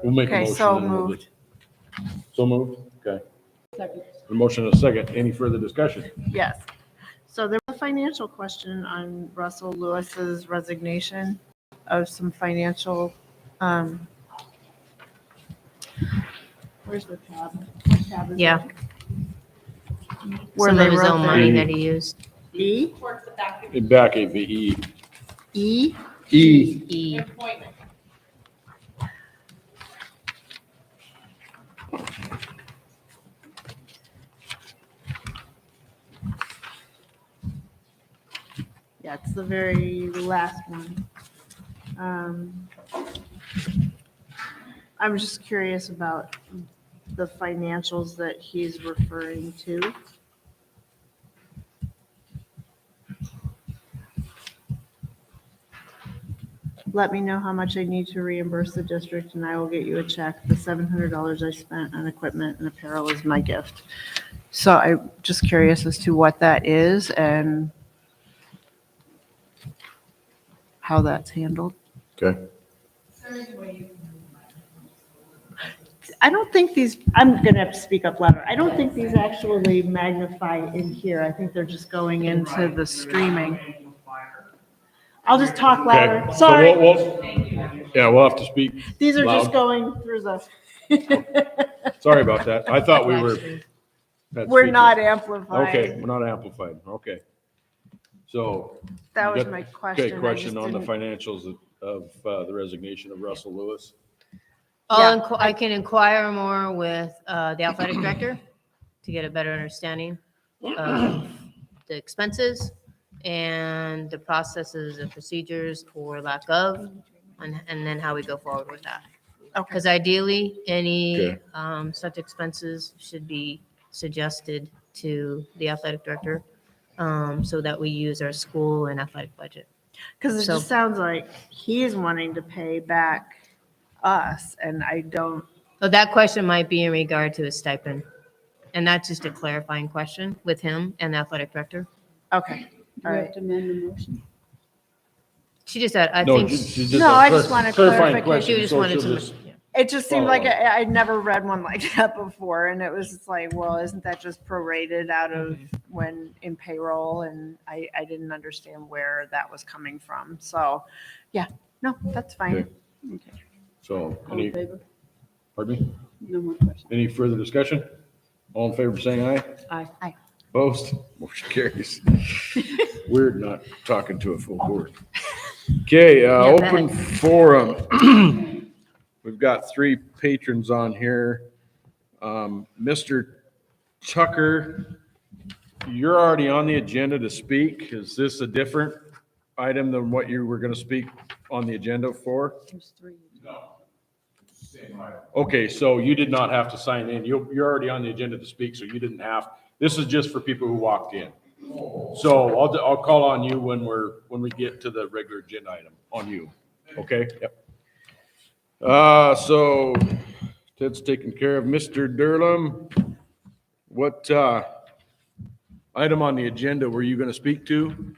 We'll make a Okay, motion. so and we'll moved. So moved? Okay. Second. A motion and a second. Any further discussion? Yes. So there was a financial question on Russell Lewis's resignation of some financial, where's the tab? What tab is it? Yeah. Where Some they of his wrote own that. money that he used. E? Back a VE. E? E. E. Yeah, it's the very last one. I'm just curious about the financials that he's referring to. Let me know how much I need to reimburse the district and I will get you a check. The $700 I spent on equipment and apparel is my gift. So I'm just curious as to what that is and how that's handled. Okay. I don't think these, I'm gonna have to speak up louder. I don't think these actually magnify in here. I think they're just going into the streaming. I'll just talk louder. Okay. Sorry. So we'll have to speak. These are just loud. going through the. Sorry about that. I thought we were. We're not amplified. Okay, we're not amplified. Okay. So. That you was got- my question. Okay, I question just on the didn't- financials of the resignation of Russell Lewis. I can inquire more with the athletic director to get a better understanding of the expenses and the processes and procedures or lack of, and then how we go forward with that. Okay. Because ideally, any Okay. such expenses should be suggested to the athletic director so that we use our school and athletic budget. Because it So- just sounds like he's wanting to pay back us and I don't. So that question might be in regard to his stipend. And that's just a clarifying question with him and the athletic director. Okay. Do All we right. have to amend the motion? She just said, I No, think, she's just No, a I just wanted clarifying clarification. question, she just so wanted she'll to, just- It just seemed Follow like up. I'd never read one like that before, and it was just like, well, isn't that just prorated out of when in payroll? And I didn't understand where that was coming from. So, yeah, no, that's fine. Okay. Okay. So, All in favor? pardon me? No more questions. Any further discussion? All in favor of saying aye? Aye. Opposed? Motion carries. Weird not talking to a full board. Okay, open forum. We've got 3 patrons on here. Mr. Tucker, you're already on the agenda to speak. Is this a different item than what you were going to speak on the agenda for? There's 3. Okay, so you did not have to sign in. You're already on the agenda to speak, so you didn't have. This is just for people who walked in. So I'll call on you when we get to the regular agenda item, on you. Okay? Yep. So Ted's taken care of. Mr. Durlam, what item on the agenda were you going to speak to?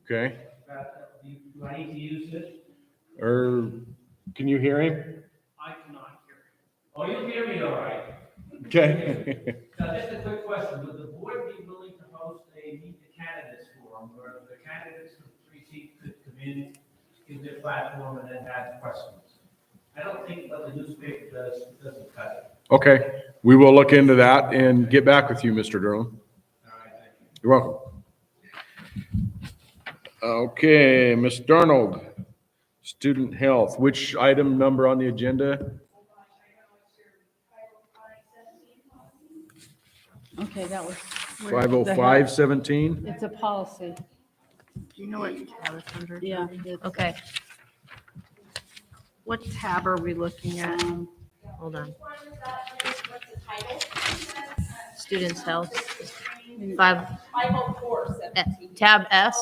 Okay. Do I need to use this? Or can you hear him? I cannot hear you. Oh, you hear me all right? Okay. Now, just a quick question. Would the board be willing to host a meet the candidates forum where the candidates from 3 seats could come in, give their platform, and then ask questions? I don't think what the newspaper does doesn't cut it. Okay, we will look into that and get back with you, Mr. Durham. All right, thank you. You're welcome. Okay, Ms. Darnold, student health, which item number on the agenda? Okay, that was. 50517? It's a policy. Do you know what tab it's under? Yeah. it's, okay, What tab are we looking at? hold on. Students' health, 5, tab S,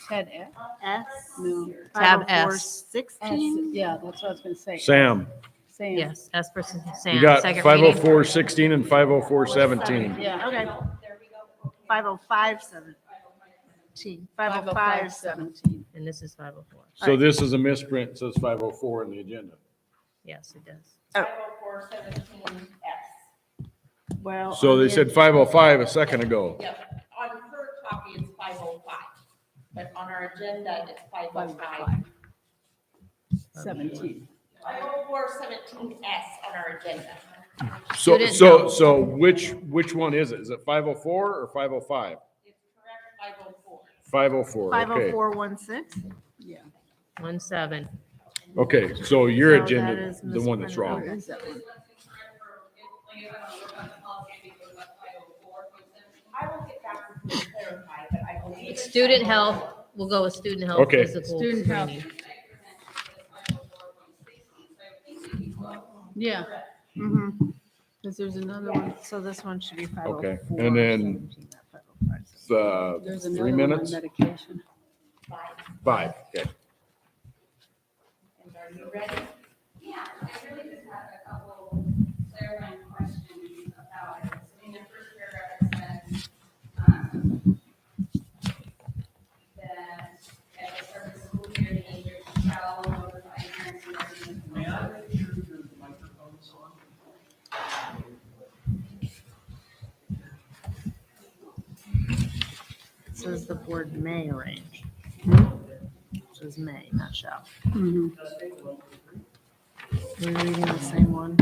Ted F? S? No. Tab S. 16? Yeah, that's what I was gonna say. Sam, Sam. yes, S for you Sam, got second reading. 50416 and 50417. Yeah. Okay. 505, 7. 17. 505, 17. and this is 504. So this is a misprint, it says 504 in the agenda. Yes, it does. 50417S. well. So on they the said 505 a second ago. Yep, on her copy, it's 505, but on our agenda, it's 505. 505. 17. 50417S on our agenda. So, Student so, health. so which one is it? Is it 504 or 505? It's correct, 504. 504, okay. 50416? Yeah. 17. Okay, so your So that agenda, is the one that's misprinted. wrong. Where is that one? I will get back with you to clarify, but I believe. it's Student 504. health, we'll go with student health, Okay. physical Student health. training. Yeah, Mm-hmm. because there's another one. So this one should be Okay, 504. and then 17, not 505. There's 3 another one on minutes? medication. 5, okay. And are you ready? Yeah, I really just have a couple clarifying questions about it. So in the first paragraph, it says, that at the start of the school year, the district shall notify parents and guardians. May I make sure your microphone's on? It says the board may arrange. It says may, not shall. Mhm. We're reading the same one.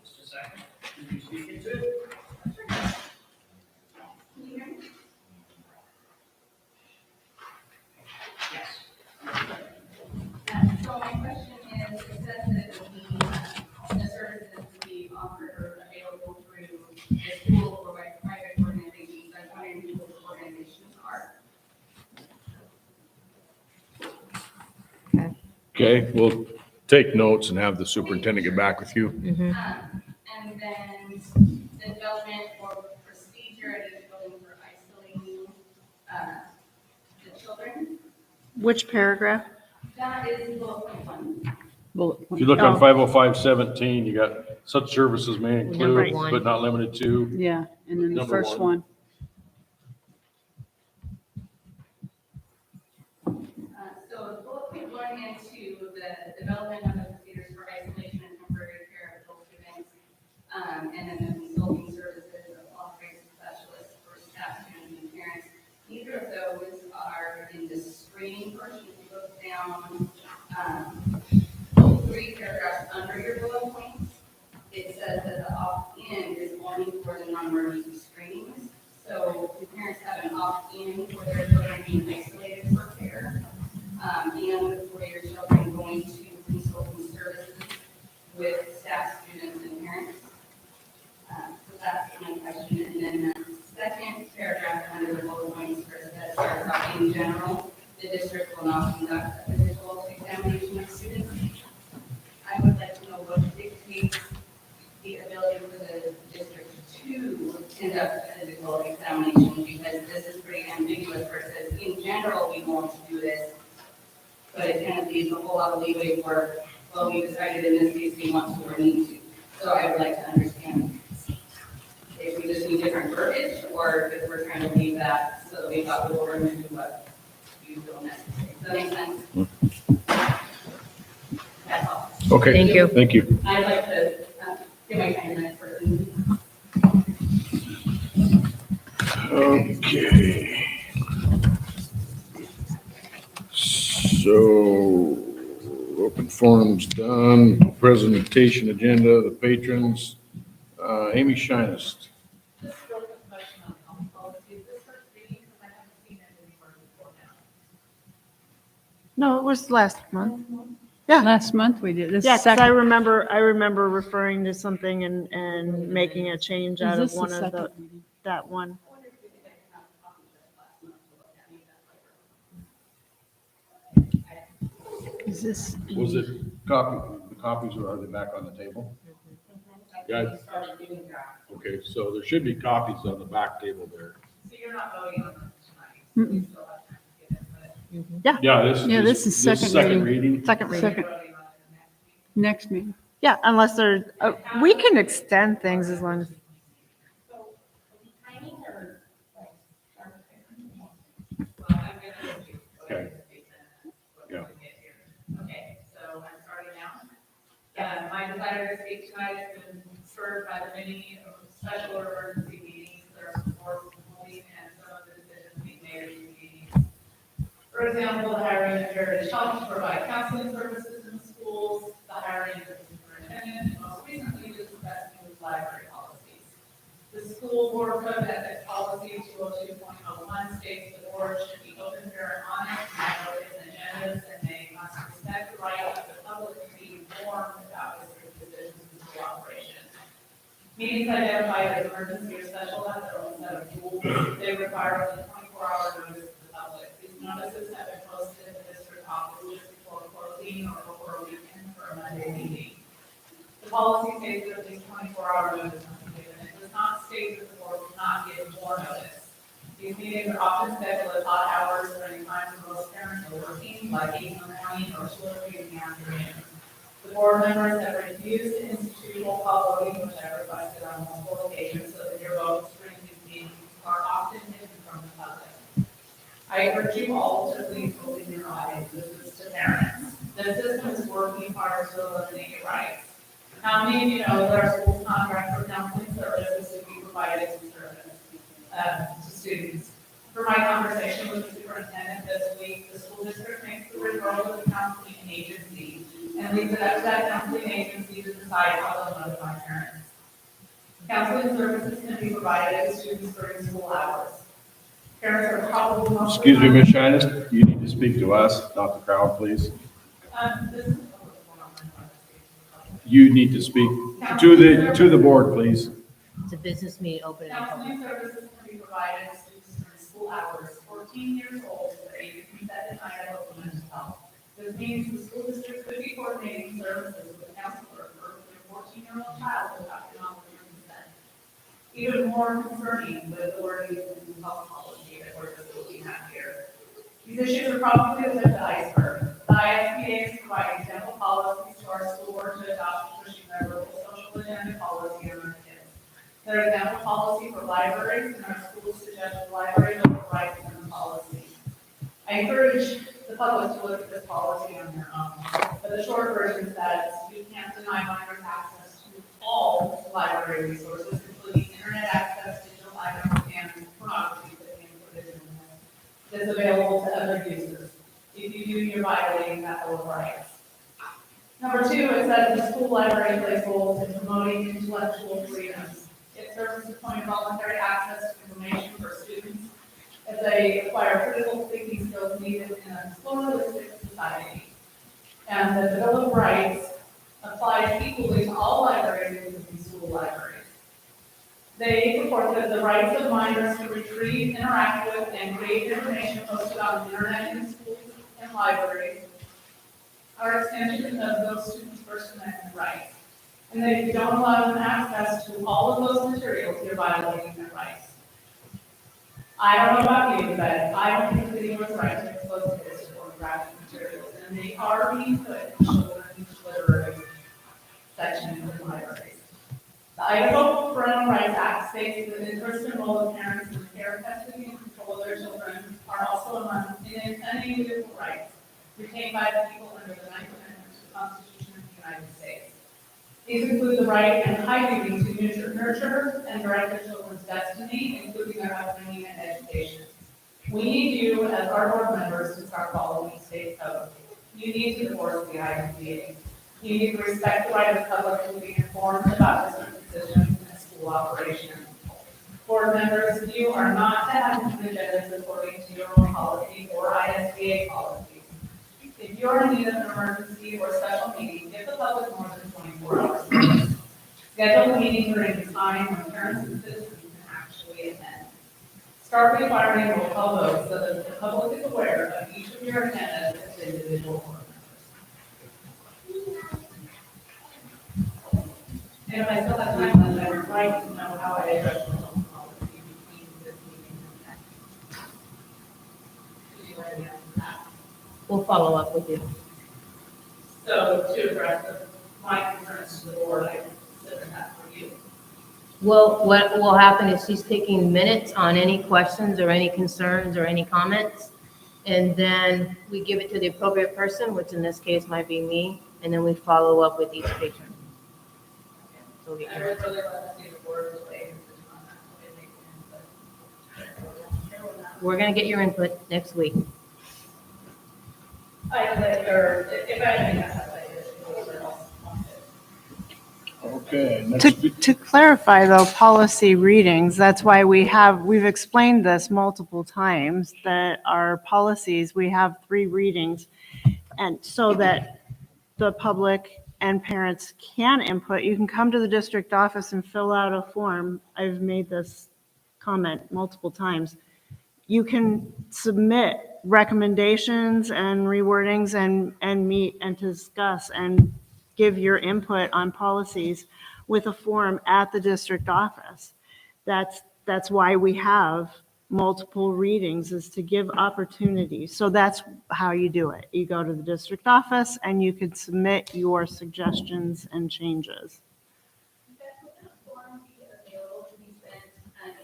Just a second. Did you speak into it? Yes. So my question is, it says that the services to be offered or available through the school or by private organizations. I'm wondering who those organizations are. Okay, we'll take notes and have the superintendent get back with you. And then the development or procedure at each building for isolating the children. Which paragraph? That is bullet point 1. Bullet If point. you look on 50517, you got such services may Number include, one. but not limited to. Yeah, and then the Number first one. So bullet point 1 and 2, the development of the procedures for isolation and temporary care of adult students, and then the consulting services of authorized specialists for staff, students, and parents. Neither of those are in the screening portion. If you look down 3 paragraphs under your bullet points, it says that the opt-in is only for the non-emergency screenings. So the parents have an opt-in for their children being isolated for care, and for your children going to consulting services with staff, students, and parents. So that's my question. And then the second paragraph under the bullet points where it says, starts out in general, the district will not conduct a physical examination of students. I would like to know what dictates the ability for the district to conduct a physical examination, because this is pretty ambiguous, where it says, in general, we want to do this, but it kind of leaves a whole lot of leeway for, well, we decided in this case we want to or need to. So I would like to understand if we just need different verbiage, or if we're trying to leave that so that we thought we were going to do what you feel necessary. Does that make sense? That's all. Okay. Thank you. Thank you. I'd like to give my time to the next person. Okay. So, open forum's done, presentation agenda, the patrons, Amy Shinest. No, it was last month. Yeah. Last month we did. This Yeah, 'cause I second. remember referring to something and making a change out of Is this one the of the, second meeting? that one. Is this? Was it copy, the copies are they back on the table? Yeah, Started doing that. okay, so there should be copies on the back table there. So you're not voting on this tonight. Mm-mm. You still have time to get it, but Yeah, this is second second reading. reading. Second reading. Second, voting on it next week. next meeting. Yeah, unless there's, we can extend things as long as, So, are we timing or like? Yeah. to get here. Okay, so I'm starting now. My desire to speak tonight has been spurred by the many special or emergency meetings that are forthcoming and some of the decisions being made at these meetings. For example, the hiring of Heritage Health to provide counseling services in schools, the hiring of the superintendent, and most recently, the discussing of library policies. The school board code ethics policy 202.01 states the board should be open, fair, and honest about its agendas, and they must respect the right of the public to be informed about district decisions and school operations. Meetings identified as emergency or special have their own set of rules. They require only 24-hour notice to the public. These notices have been posted in the district office just before closing or before a weekend for a Monday meeting. The policy states that at least 24-hour notice must be given. It does not state that the board will not give more notice. These meetings are often scheduled at odd hours during times when most parents are working, like 8 in the morning or 2 or 3 in the afternoon. The board members have refused to institute roll call voting, which I requested on multiple occasions, so that your votes during these meetings are often hidden from the public. I urge you all to please open your eyes. This is to parents. The system is working hard to eliminate rights. How many of you know that our school's contract for counseling services to be provided to students? For my conversation with the superintendent this week, the school district makes the referral to the counseling agency and leaves it up to that counseling agency to decide how to notify parents. Counseling services can be provided to students during school hours. Parents are probably most. Excuse me, Ms. Shinas, you need to speak to us, not the crowd, please. This is. You need to speak to the board, please. It's a business meeting open. and public. Counseling services can be provided to students during school hours, 14 years old, to the age of consent and of mental health. This means the school district could be coordinating services with a counselor for a 14-year-old child without acknowledging consent. Even more concerning with the wording of the health policy that we're just looking at here. These issues are probably the tip of the iceberg. The ISBA is providing general policies to our school board to adopt, pushing their local social agenda policy on our kids. There is example policy for libraries, and our schools suggest library local rights in the policy. I encourage the public to look at this policy on their own. But the short version says you can't deny minors access to all library resources, including internet access, digital items, and pornography that can be provisioned in this. It's available to other users. If you do, you're violating that Bill of Rights. Number 2, it says the school library plays roles in promoting intellectual freedoms. It serves as a point of voluntary access to information for students as they acquire critical thinking skills needed in a pluralistic society. And the Bill of Rights applies equally to all libraries, including school libraries. They purport that the rights of minors to retrieve, interact with, and create information posted on the internet in schools and libraries are extensions of those students' First Amendment rights. And that if you don't allow them access to all of those materials, you're violating their rights. I don't know about you, but I don't think that anyone's right to expose kids to pornographic materials, and they are being put in children's literary sections in libraries. The Idaho Parental Rights Act states that the interest and role of parents in the care, custody, and control of their children are also among inalienable rights retained by the people under the Ninth Amendment to the Constitution of the United States. These include the right and high duty to nurture and direct their children's destiny, including their upbringing and education. We need you as our board members to start following state code. You need to divorce the IDPA. You need to respect the right of the public to be informed about district decisions and school operations. Board members, you are not to have agendas according to your own policy or ISBA policies. If you are in need of an emergency or special meeting, give the public more than 24 hours notice. Schedule a meeting during the time when parents and citizens can actually attend. Start requiring roll call votes so that the public is aware of each of your agendas as individual board members. And if I still have time left, I would like to know how I address the local policy between this meeting and next. Could you let me answer that? We'll follow up with you. So to address my concerns to the board, I consider that for you. Well, what will happen is she's taking minutes on any questions or any concerns or any comments. And then we give it to the appropriate person, which in this case might be me, and then we follow up with each patron. So we I can- would really love to see the board relay on that, what they think, but. We're gonna get your input next week. I know that, or if anything, that's how I did, whoever else wants it. Okay, next. To clarify though, policy readings, that's why we've explained this multiple times, that our policies, we have 3 readings. And so that the public and parents can input, you can come to the district office and fill out a form. I've made this comment multiple times. You can submit recommendations and rewordings and meet and discuss and give your input on policies with a form at the district office. That's why we have multiple readings, is to give opportunities. So that's how you do it. You go to the district office and you can submit your suggestions and changes. That form be available to be sent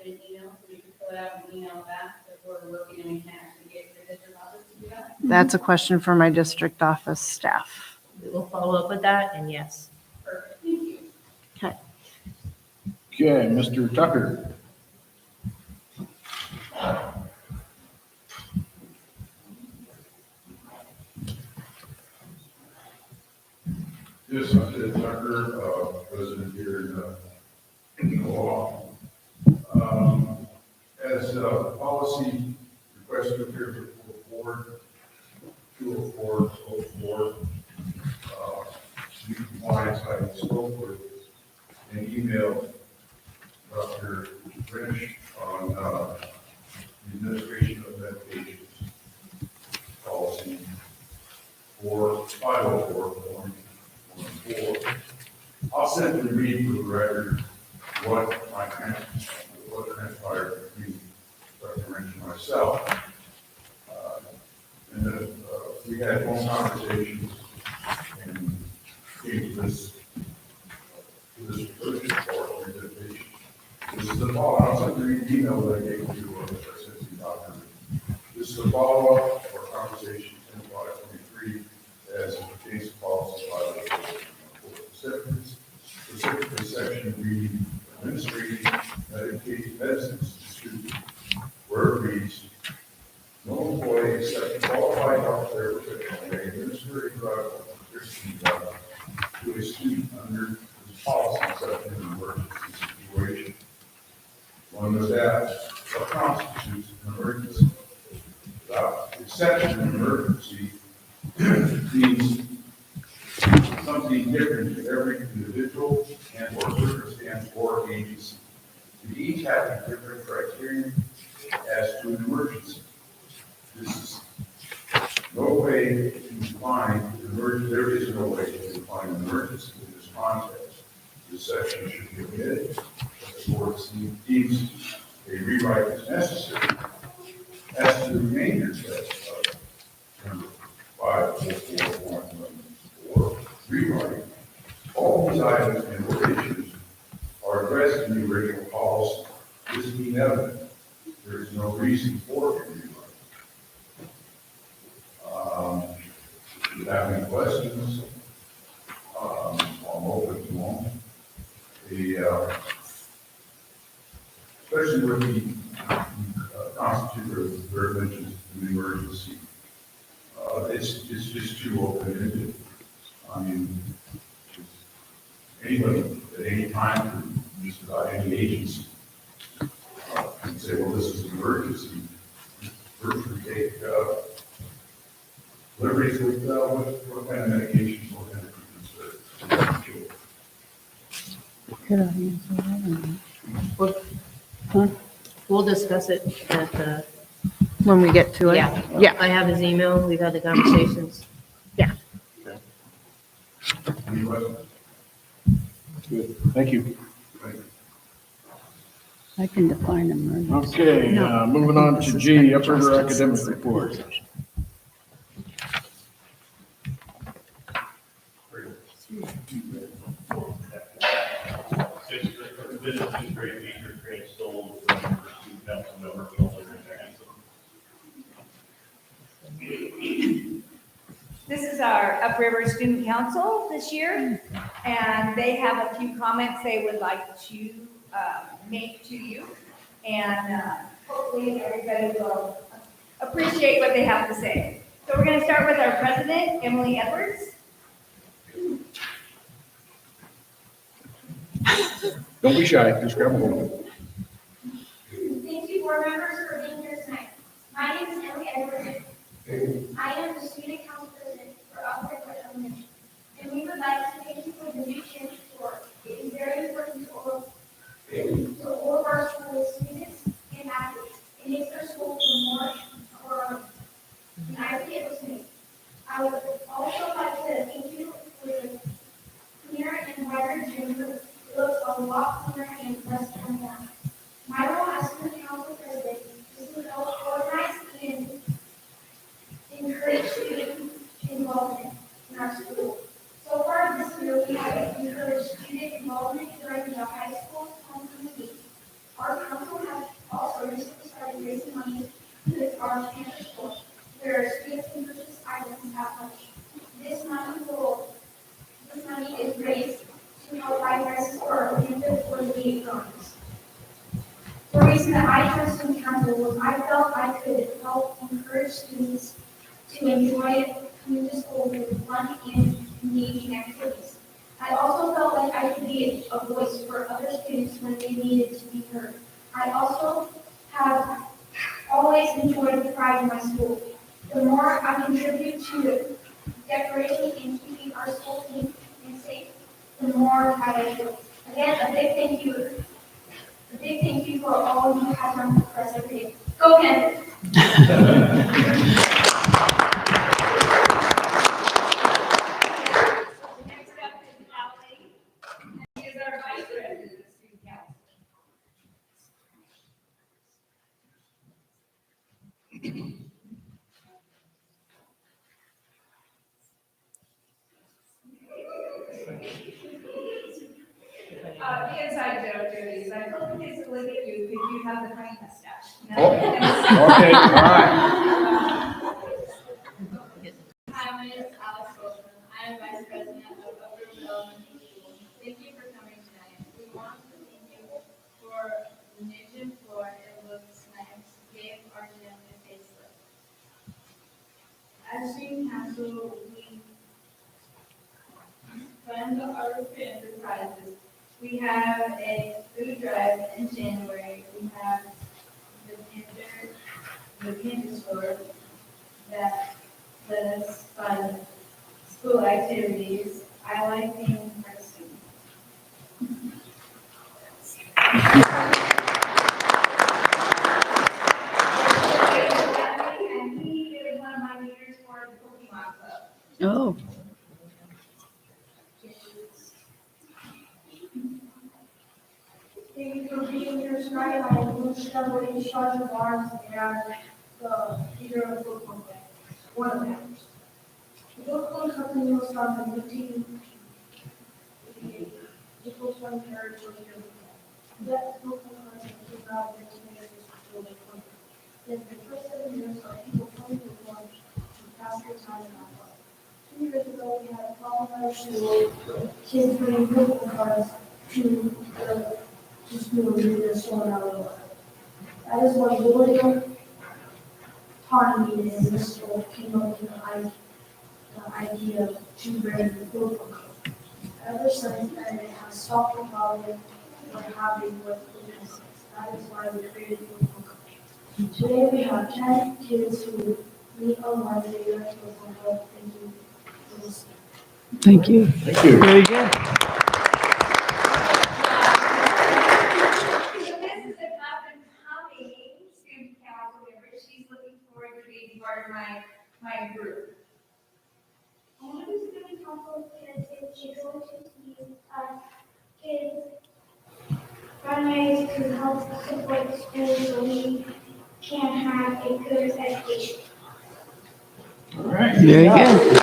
in an email, so we can fill it out and email back, if we're looking and we can actually get the district office to do that? That's a question for my district office staff. We will follow up with that, and yes. Perfect, thank you. Okay. Okay, Mr. Tucker. Yes, I'm Ted Tucker, resident here in Milwaukee. As a policy request to appear before the board, 204, compliance, I spoke with and emailed Dr. French on the administration of medications policy for 504. I'll simply read for the record what transpired between Dr. Wrench and myself. And then we had one conversation and came to this conclusion for presentation. This is the follow-up. I'll simply read the email that I gave to Assistant Dr. This is the follow-up for conversation 10/5/23 as it pertains to policy 504. Specifically section reading administrating medicines to students, where it reads, no employee except qualified health care professional may administer a drug or prescription drug to a student under this policy except in an emergency situation. One must ask, what constitutes an emergency? Without exception, an emergency means something different to every individual and or circumstance or agency. We each have a different criterion as to an emergency. This is no way to define an emergency. There is no way to define an emergency in this context. This section should be omitted. The board deems a rewrite is necessary. As to the remainder text of number 544.14, rewriting, all these items and or issues are addressed in the original policy. This being evident, there is no reason for a rewrite. If you have any questions, I'm open to them. Especially with the constitute of mentions in the emergency. It's just too open-ended. I mean, anybody at any time, could, just about any agency, can say, well, this is an emergency. First, we take liberties with what kind of medications, what kind of treatments are children. We'll discuss it at the, When we get to it. yeah. Yeah. I have his email, we've had the conversations. Any questions? Good, thank you. Thank you. I can define emergency. Okay, moving on to G, upper academic report. Sixth grade teacher grade sold from student council member. our Upriver Student Council this year, and they have a few comments they would like to make to you. And hopefully everybody will appreciate what they have to say. So we're going to start with our president, Emily Edwards. Don't be shy, just grab a hold. Thank you, board members, for being here tonight. My name is Emily Edwards. I am the student council president for Upriver Elementary, and we would like to thank you for the new change for. It is very important to all of our school students and athletes. It makes our school more affordable. And I think it was me. I would also like to thank you for the cleaner and brighter gym room. It looks a lot cleaner and less torn down. My role as student council president is to help organize and encourage student involvement in our school. So far this year, we have encouraged student involvement during the high school homecoming week. Our council has also recently started raising money with our campus store, where students can purchase items at lunch. This money is raised to help buy dresses for our campus for the week programs. The reason that I joined student council was I felt I could help encourage students to enjoy coming to school with fun and engaging activities. I also felt like I could be a voice for other students when they needed to be heard. I also have always enjoyed the pride in my school. The more I contribute to decorating and keeping our school clean and safe, the more I feel. Again, a big thank you for all you have done for us every day. Go Panthers! Next up is Allie. She is our vice president of student council. The inside joke is I told the kids to look at you because you have the funny mustache. Oh, okay, all right. Hi, my name is Alex Goldman. I am Vice President of Upriver Elementary School. Thank you for coming tonight. We want to thank you for the new gym floor. It looks nice. Gave our gym a facelift. As student council, we fund our enterprises. We have a food drive in January. We have the Panther store that let us fund school activities. I like being a student. And he is one of my leaders for the Pokemon Club. Oh, Thank you for being here tonight. I will start with Sergeant Barnes and the leader of the football game. One of them. The football company will start on 15. April 23rd, 2023. That football company is not going to make this until the 20th. Then the first 7 years are people coming to lunch and pass their time in our club. 2 years ago, we had a problem at school, kids bringing football cards to school and do this one out of the way. That is what William taught me in this school came up with the idea to bring the football club. Ever since then, it has stopped the problem we're having with businesses. That is why we created the football club. Today we have 10 kids who meet on Wednesday during football club. Thank you for listening. thank you. Thank you. Very good. So this is an up and coming student council member. She's looking forward to being part of my group. One of the student council kids is going to see kids run ways to help support the school so we can have a good education. All right. Very good.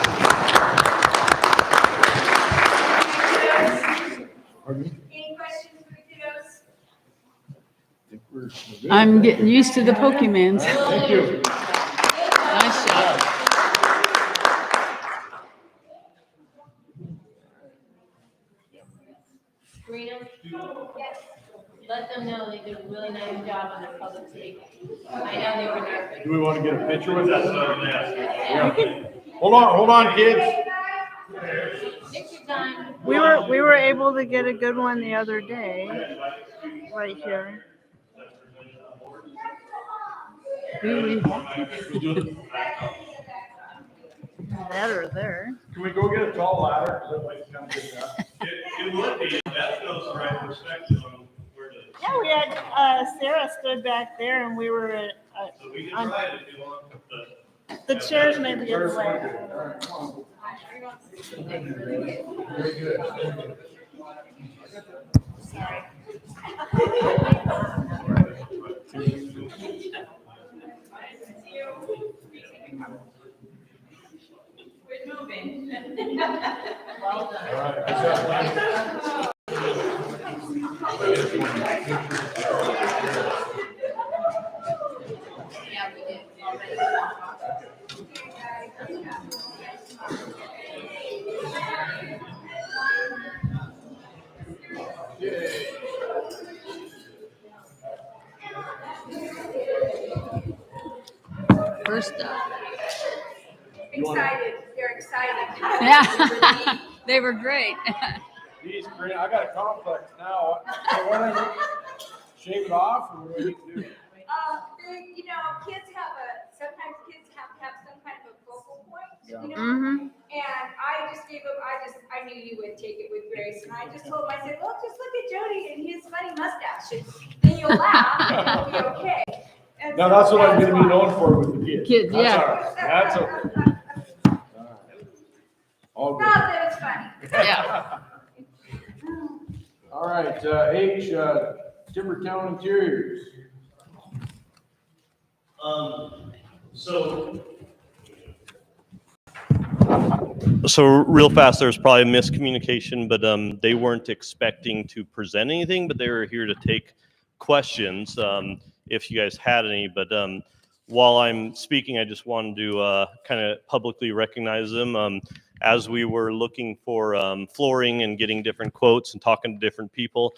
Pardon me? Any questions for the kiddos? I think we're good. I'm getting used to the Pokemans. Thank you. Nice job. Karina? Yes. Let them know they did a really nice job on their public safety. I know they were nervous. Do we want to get a picture with That's us? what I'm gonna ask. Yeah. Hold on, kids. Picture time. We were able to get a good one the other day, right here. That or there. Can we go get a tall ladder? 'Cause everybody's kind of getting up. It would be, that shows the right perspective on where to. Yeah, we had Sarah stood back there, and we were So we can try it if you want, but. the chairs may be in the way. All right, come on. Very good. Quit moving. Well done. All right, good job. Yeah, we did already. First up. Excited, they're excited. Yeah, they were great. Geez, Karina, I got a complex now. So what do I do? Shave it off, or what do I need to do? You know, sometimes kids have to have some kind of a focal point, Yeah. you know? Mm-hmm. And I knew you would take it with grace, and I just told him, I said, well, just look at Jody and his funny mustache, and then you'll laugh, and it'll be okay. And Now, so that's what I'm gonna be fine. known for with the kids. Kids, That's yeah. all right. That's okay. All Not good. that it's funny. Yeah. All right, H, Timbertown Interiors. So real fast, there's probably a miscommunication, but they weren't expecting to present anything, but they were here to take questions if you guys had any. But while I'm speaking, I just wanted to kind of publicly recognize them. As we were looking for flooring and getting different quotes and talking to different people,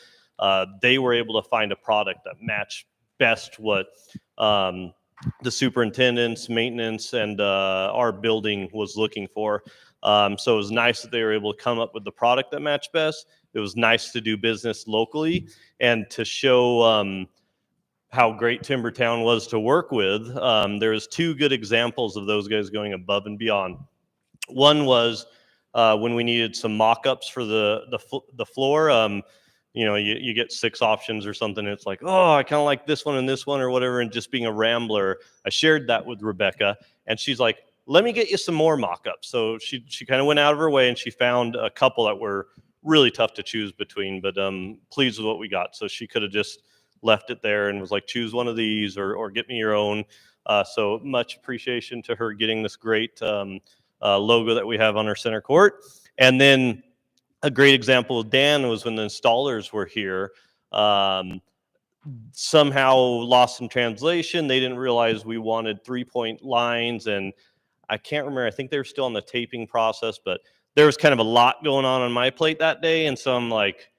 they were able to find a product that matched best what the superintendent's maintenance and our building was looking for. So it was nice that they were able to come up with the product that matched best. It was nice to do business locally and to show how great Timbertown was to work with. There's two good examples of those guys going above and beyond. One was when we needed some mock-ups for the floor. You know, you get 6 options or something. And it's like, oh, I kind of like this one and this one or whatever. And just being a rambler, I shared that with Rebecca, and she's like, let me get you some more mock-ups. So she kind of went out of her way, and she found a couple that were really tough to choose between, but pleased with what we got. So she could have just left it there and was like, choose one of these or get me your own. So much appreciation to her getting this great logo that we have on our center court. And then a great example of Dan was when the installers were here. Somehow lost in translation. They didn't realize we wanted 3-point lines, and I can't remember. I think they were still on the taping process, but there was kind of a lot going on my plate that day. And so I'm like,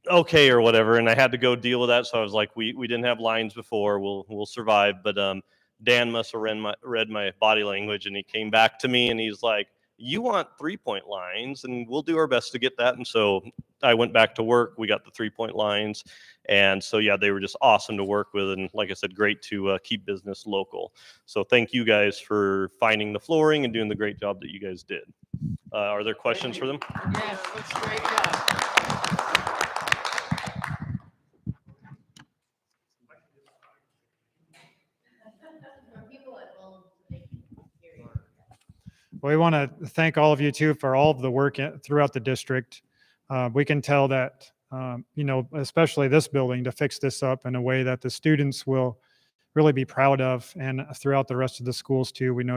okay, or whatever. And I had to go deal with that. So I was like, we didn't have lines before. We'll survive. But Dan must have read my body language, and he came back to me and he's like, you want 3-point lines, and we'll do our best to get that. And so I went back to work. We got the 3-point lines. And so, yeah, they were just awesome to work with. And like I said, great to keep business local. So thank you guys for finding the flooring and doing the great job that you guys did. Are there questions for them? Yes, that's a great job. Well, we want to thank all of you too for all of the work throughout the district. We can tell that, you know, especially this building, to fix this up in a way that the students will really be proud of, and throughout the rest of the schools too. We know